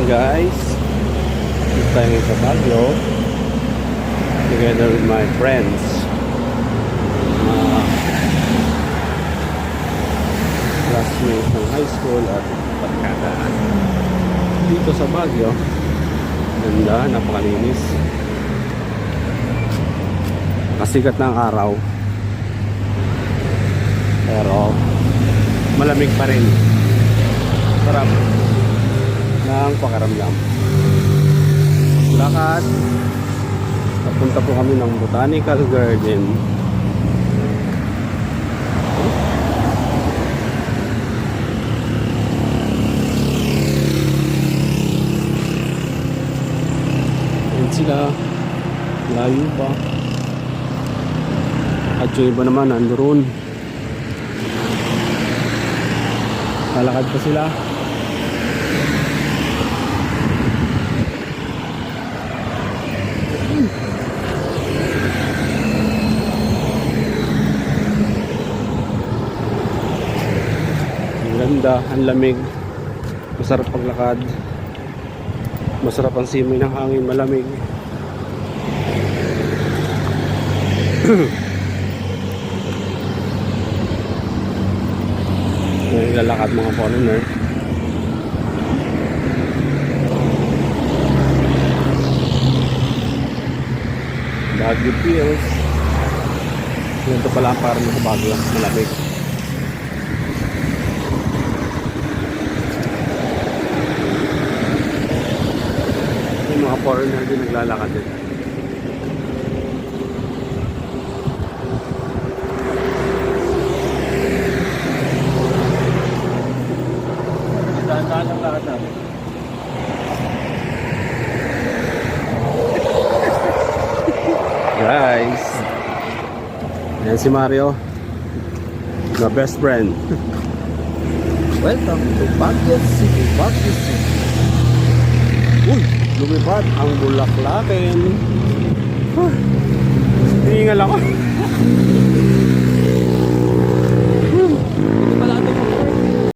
Guys, this time sa Baguio together with my friends, classmates ng high school at barkada dito sa Baguio. Ganda, napakalinis, kasikat ng araw pero malamig pa rin. Sarap ng pakaramdam. Lakad papunta po kami ng Botanical Garden. Ayan sila, layo pa. At yung iba naman nandoon, lalakad pa sila. Ganda, ang lamig, masarap paglakad, masarap ang simoy ng hangin, malamig. Lalakad mga foreigner. Baguio Hills. Ganito pala ang parang sa Baguio, malamig. Yung mga foreigner din naglalakad din. Dahan-dahan ang lakad namin. Guys, yan si Mario, my best friend. Welcome to Baguio City, Baguio City. Uy, lumipad ang bulaklakin. Hihingal ako.